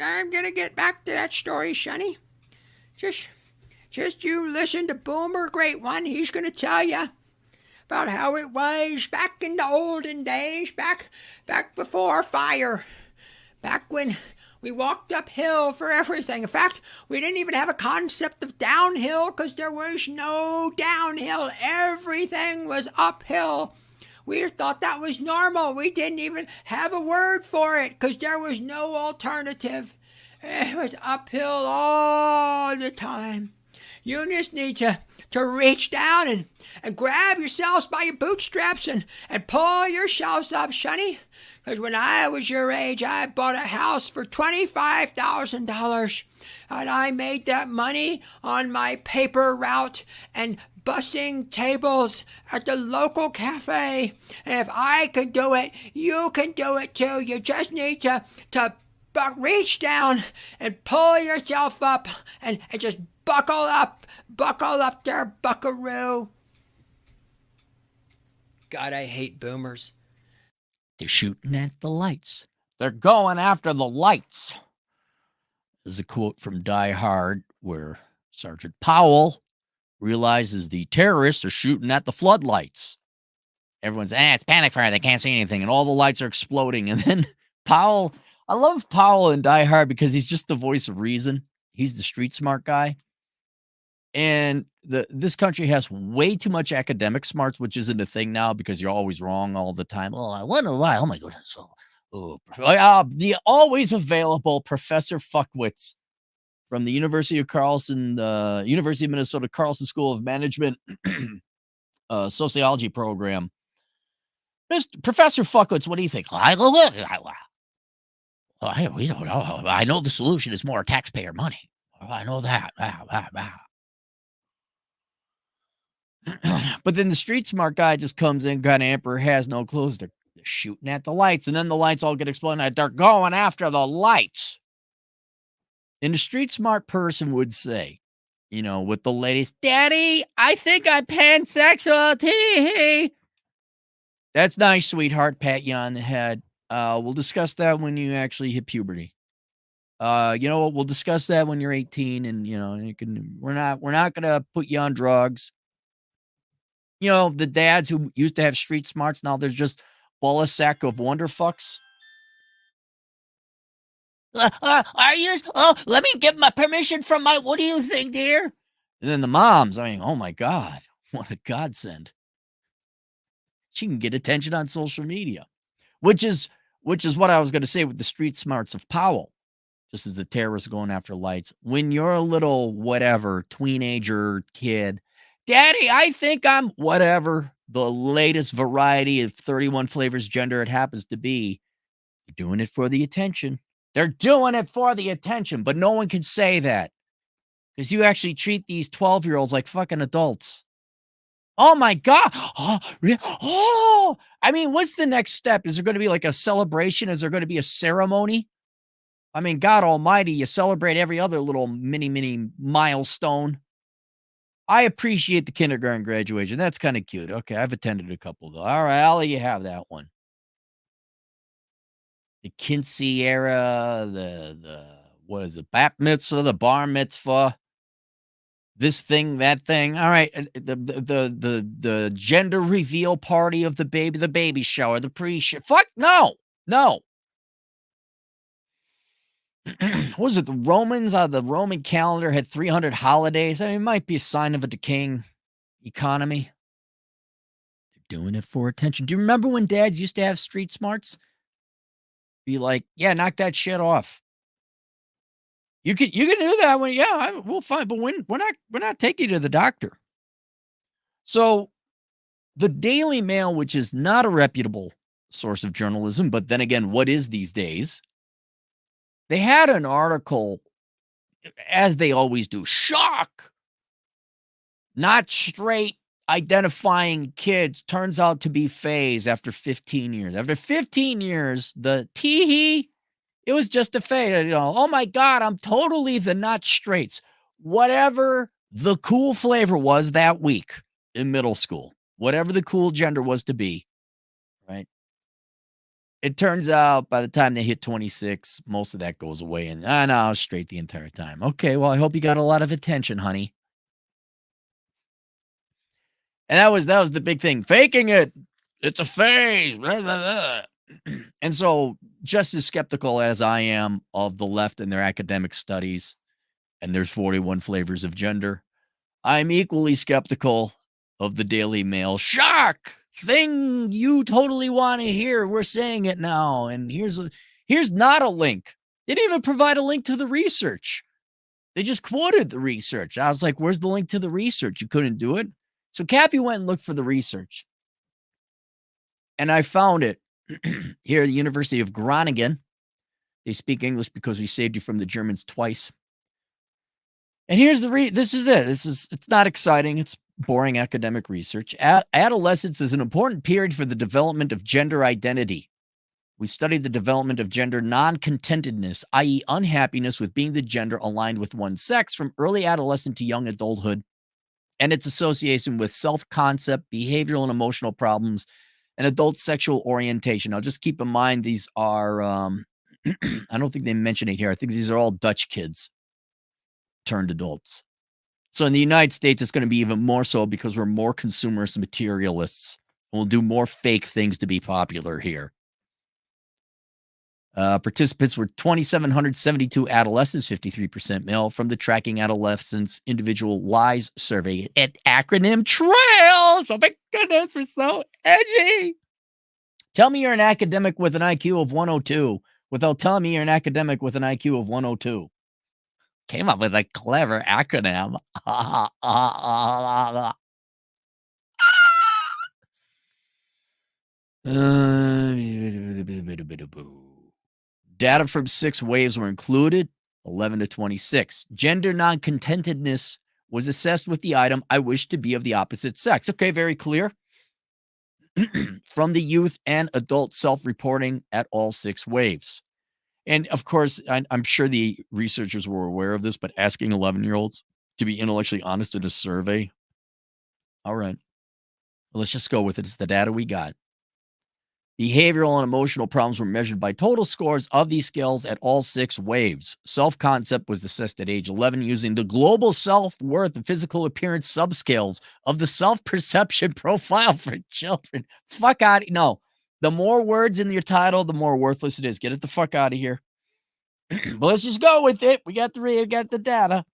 I'm gonna get back to that story, Sonny. Just, just you listen to Boomer, great one. He's gonna tell you about how it was back in the olden days, back before fire, back when we walked uphill for everything. In fact, we didn't even have a concept of downhill because there was no downhill. Everything was uphill. We thought that was normal. We didn't even have a word for it because there was no alternative. It was uphill all the time. You just need to reach down and grab yourselves by your bootstraps and pull yourselves up, Sonny. Because when I was your age, I bought a house for $25,000. And I made that money on my paper route and bussing tables at the local cafe. And if I can do it, you can do it too. You just need to reach down and pull yourself up and just buckle up there, buckaroo. God, I hate boomers. They're shooting at the lights. They're going after the lights. There's a quote from Die Hard where Sergeant Powell realizes the terrorists are shooting at the floodlights. Everyone's, it's panic fire. They can't see anything. And all the lights are exploding. And then Powell, I love Powell in Die Hard because he's just the voice of reason. He's the street smart guy. And this country has way too much academic smarts, which isn't a thing now because you're always wrong all the time. Oh, I wonder why. Oh, my goodness. The always available Professor Fuckwitz from the University of Carlson, University of Minnesota Carlson School of Management sociology program. Professor Fuckwitz, what do you think? We don't know. I know the solution is more taxpayer money. I know that. But then the street smart guy just comes in, kind of emperor has no clues. They're shooting at the lights, and then the lights all get exploded. They're going after the lights. And the street smart person would say, with the ladies, Daddy, I think I'm pansexual. Tee. That's nice, sweetheart. Pat you on the head. We'll discuss that when you actually hit puberty. We'll discuss that when you're 18, and we're not gonna put you on drugs. The dads who used to have street smarts, now there's just ball sack of wonder fucks. Are you? Oh, let me give my permission from my. What do you think, dear? And then the moms. I mean, oh my God, what a godsend! She can get attention on social media, which is what I was going to say with the street smarts of Powell. Just as a terrorist going after lights. When you're a little whatever teenager kid, Daddy, I think I'm whatever the latest variety of 31 flavors gender it happens to be. You're doing it for the attention. They're doing it for the attention, but no one can say that because you actually treat these 12-year-olds like fucking adults. Oh my God. Oh, I mean, what's the next step? Is there going to be like a celebration? Is there going to be a ceremony? I mean, God almighty, you celebrate every other little mini milestone. I appreciate the kindergarten graduation. That's kind of cute. Okay, I've attended a couple though. All right, I'll let you have that one. The Kinsey era, the what is it? Bat mitzvah, the bar mitzvah, this thing, that thing. All right, the gender reveal party of the baby shower, the pre-show. Fuck no. What was it? The Romans the Roman calendar had 300 holidays. I mean, it might be a sign of a decaying economy. They're doing it for attention. Do you remember when dads used to have street smarts? Be like, yeah, knock that shit off. You can do that when, we'll fine, but we're not taking you to the doctor. So the Daily Mail, which is not a reputable source of journalism, but then again, what is these days? They had an article, as they always do, shock. Not straight identifying kids turns out to be phase after 15 years. After 15 years, the tee-hee, it was just a phase. Oh my God, I'm totally the not straights. Whatever the cool flavor was that week in middle school, whatever the cool gender was to be, right? It turns out by the time they hit 26, most of that goes away, and no, straight the entire time. Okay, well, I hope you got a lot of attention, honey. And that was the big thing. Faking it. It's a phase. Blah, blah, blah. And so, just as skeptical as I am of the left and their academic studies, and there's 41 flavors of gender, I'm equally skeptical of the Daily Mail. Shock! Thing you totally want to hear. We're saying it now. And here's not a link. They didn't even provide a link to the research. They just quoted the research. I was like, where's the link to the research? You couldn't do it. So Cappy went and looked for the research. And I found it here at the University of Groningen. They speak English because we saved you from the Germans twice. And here's this is it. It's not exciting. It's boring academic research. Adolescence is an important period for the development of gender identity. We studied the development of gender non-contentedness, i.e. unhappiness with being the gender aligned with one's sex from early adolescent to young adulthood, and its association with self-concept, behavioral and emotional problems, and adult sexual orientation. Now, just keep in mind, these are, I don't think they mention it here. I think these are all Dutch kids turned adults. So in the United States, it's going to be even more so because we're more consumerist materialists. We'll do more fake things to be popular here. Participants were 2,772 adolescents, 53% male, from the Tracking Adolescents Individual Lies Survey at acronym TRAILS. Oh my goodness, we're so edgy. Tell me you're an academic with an IQ of 102 without telling me you're an academic with an IQ of 102. Came up with a clever acronym. Data from 6 waves were included, 11 to 26. Gender non-contentedness was assessed with the item, I wish to be of the opposite sex. Okay, very clear. From the youth and adult self-reporting at all 6 waves. And of course, I'm sure the researchers were aware of this, but asking 11-year-olds to be intellectually honest in a survey. All right. Well, let's just go with it. It's the data we got. Behavioral and emotional problems were measured by total scores of these scales at all 6 waves. Self-concept was assessed at age 11 using the global self-worth and physical appearance subscales of the self-perception profile for children. Fuck out. No. The more words in your title, the more worthless it is. Get it the fuck out of here. But let's just go with it. We got the data.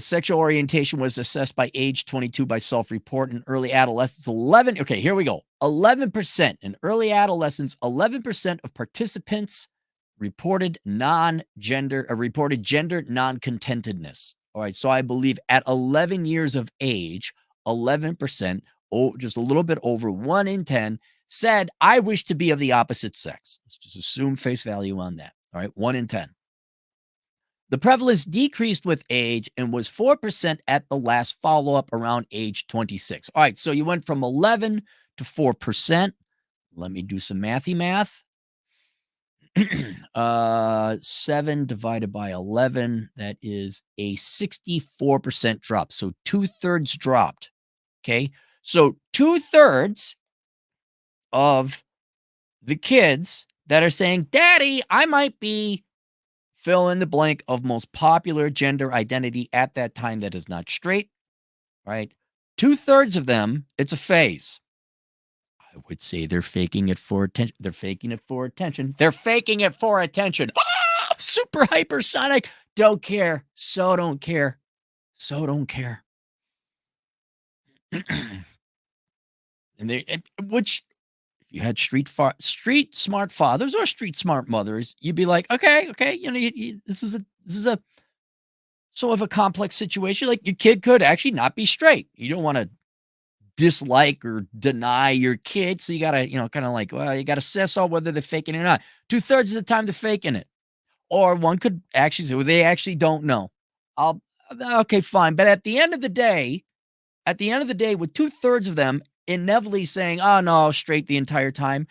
Sexual orientation was assessed by age 22 by self-report in early adolescence. 11. Okay, here we go. 11% in early adolescence. 11% of participants reported gender non-contentedness. All right, so I believe at 11 years of age, 11%, just a little bit over 1 in 10, said, I wish to be of the opposite sex. Let's just assume face value on that. All right, 1 in 10. The prevalence decreased with age and was 4% at the last follow-up around age 26. All right, so you went from 11 to 4%. Let me do some mathy math. 7 divided by 11, that is a 64% drop. So 2/3 dropped. Okay, so 2/3 of the kids that are saying, Daddy, I might be fill in the blank of most popular gender identity at that time that is not straight, right? 2/3 of them, it's a phase. I would say they're faking it for attention. They're faking it for attention. They're faking it for attention. Ah! Super hypersonic. Don't care. So don't care. So don't care. Which if you had street smart fathers or street smart mothers, you'd be like, okay, you know, this is a sort of a complex situation. Like your kid could actually not be straight. You don't want to dislike or deny your kid, so you gotta, kind of like, well, you gotta assess all whether they're faking it or not. 2/3 of the time they're faking it, or one could actually say, well, they actually don't know. Okay, fine, but at the end of the day, with 2/3 of them inevitably saying, "Oh no, straight the entire time,"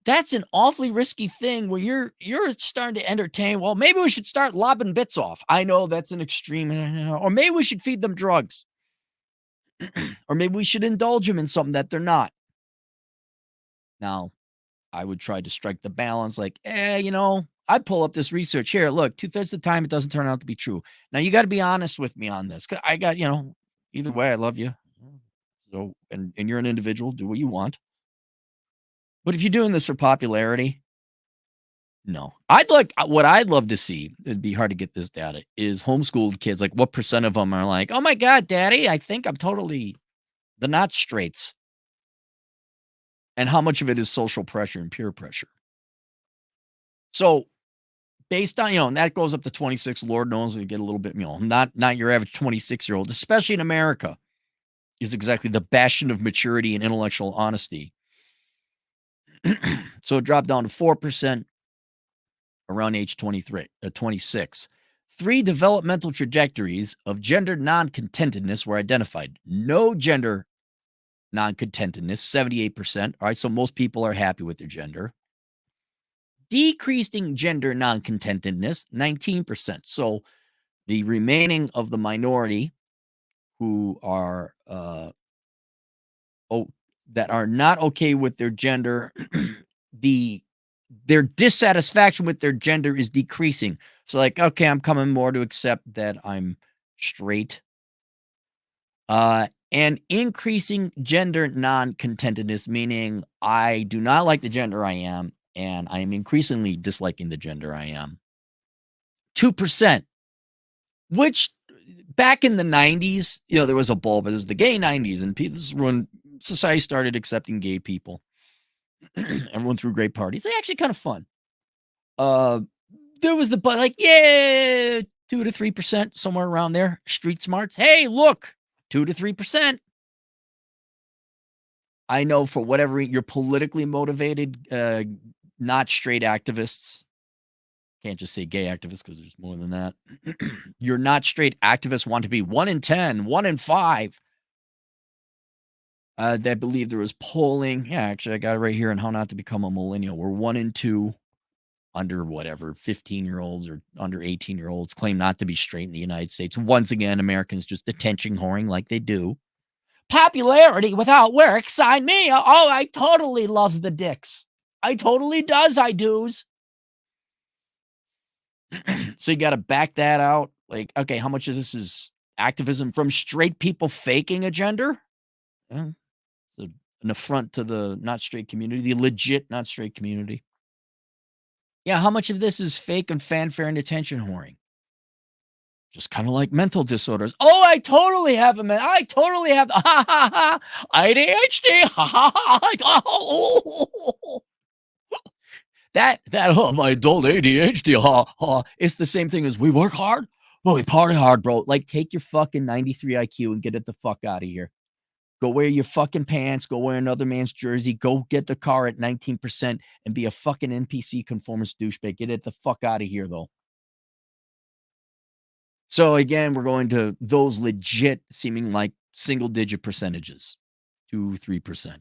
that's an awfully risky thing where you're starting to entertain. Well, maybe we should start lobbing bits off. I know that's an extreme, or maybe we should feed them drugs, or maybe we should indulge them in something that they're not. Now, I would try to strike the balance like, I'd pull up this research here. Look, 2/3 of the time it doesn't turn out to be true. Now you got to be honest with me on this. 'Cause I got, either way, I love you. So, and you're an individual, do what you want. But if you're doing this for popularity, no. What I'd love to see, it'd be hard to get this data, is homeschooled kids. Like, what percent of them are like, oh my God, daddy, I think I'm totally the not straights. And how much of it is social pressure and peer pressure? So, based on, and that goes up to 26, Lord knows we get a little bit, not your average 26-year-old, especially in America, is exactly the bastion of maturity and intellectual honesty. So it dropped down to 4% around age 26. 3 developmental trajectories of gender non-contentedness were identified. No gender non-contentedness, 78%. All right, so most people are happy with their gender. Decreasing gender non-contentedness, 19%. So the remaining of the minority who are that are not okay with their gender, their dissatisfaction with their gender is decreasing. So like, okay, I'm coming more to accept that I'm straight. And increasing gender non-contentedness, meaning I do not like the gender I am, and I am increasingly disliking the gender I am. 2%, which back in the 90s, there was a bulb. It was the gay 90s, and this is when society started accepting gay people. Everyone threw great parties. They're actually kind of fun. There was the like, yeah, 2 to 3%, somewhere around there. Street smarts. Hey, look, 2 to 3%. I know for whatever you're politically motivated, not straight activists. Can't just say gay activists because there's more than that. You're not straight activists want to be 1 in 10, 1 in 5. They believe there was polling. Yeah, actually, I got it right here on how not to become a millennial. We're 1 in 2 under whatever 15-year-olds or under 18-year-olds claim not to be straight in the United States. Once again, Americans just attention whoring like they do. Popularity without work, sign me. Oh, I totally loves the dicks. I totally does, I do's. So you got to back that out. Like, okay, how much of this is activism from straight people faking a gender? Yeah, it's an affront to the not straight community, the legit not straight community. Yeah, how much of this is fake and fanfare and attention whoring? Just kind of like mental disorders. Oh, I totally have I totally have ADHD. That my adult ADHD. It's the same thing as we work hard, but we party hard, bro. Like, take your fucking 93 IQ and get it the fuck out of here. Go wear your fucking pants. Go wear another man's jersey. Go get the car at 19% and be a fucking NPC conformist douchebag. Get it the fuck out of here, though. So again, we're going to those legit seeming like single-digit percentages, 2-3%.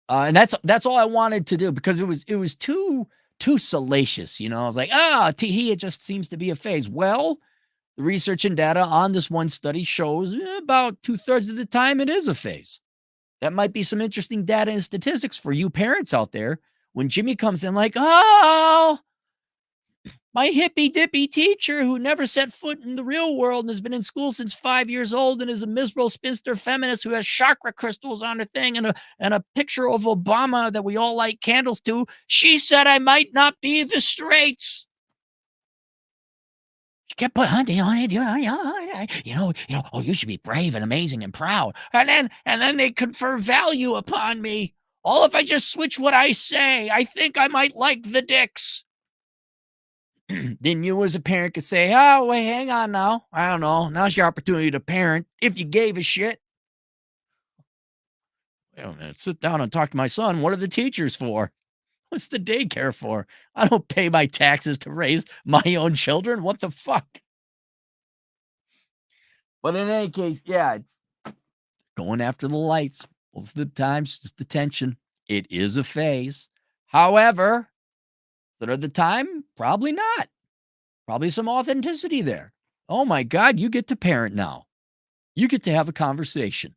And that's all I wanted to do because it was too salacious. I was like, it just seems to be a phase. Well, the research and data on this one study shows about 2/3 of the time it is a phase. That might be some interesting data and statistics for you parents out there. When Jimmy comes in like, oh, my hippy dippy teacher who never set foot in the real world and has been in school since 5 years old and is a miserable spinster feminist who has chakra crystals on her thing and a picture of Obama that we all light candles to. She said I might not be the straights. She kept putting hunting on it, oh, you should be brave and amazing and proud. And then they confer value upon me. All if I just switch what I say, I think I might like the dicks. Then you as a parent could say, oh, wait, hang on now. I don't know. Now's your opportunity to parent if you gave a shit. Wait a minute. Sit down and talk to my son. What are the teachers for? What's the daycare for? I don't pay my taxes to raise my own children. What the fuck? But in any case, yeah, it's going after the lights. Most of the time, it's just attention. It is a phase. However, that at the time, probably not. Probably some authenticity there. Oh my God, you get to parent now. You get to have a conversation.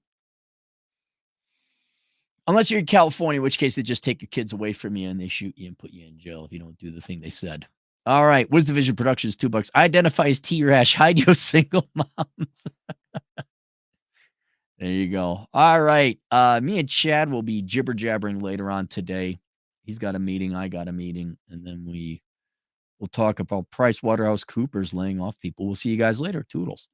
Unless you're in California, in which case they just take your kids away from you and they shoot you and put you in jail if you don't do the thing they said. All right. Wisdom Vision Productions, $2. Identify as T-Rash. Hide your single moms. There you go. All right. Me and Chad will be jibber jabbering later on today. He's got a meeting. I got a meeting. And then we'll talk about PricewaterhouseCoopers laying off people. We'll see you guys later. Toodles.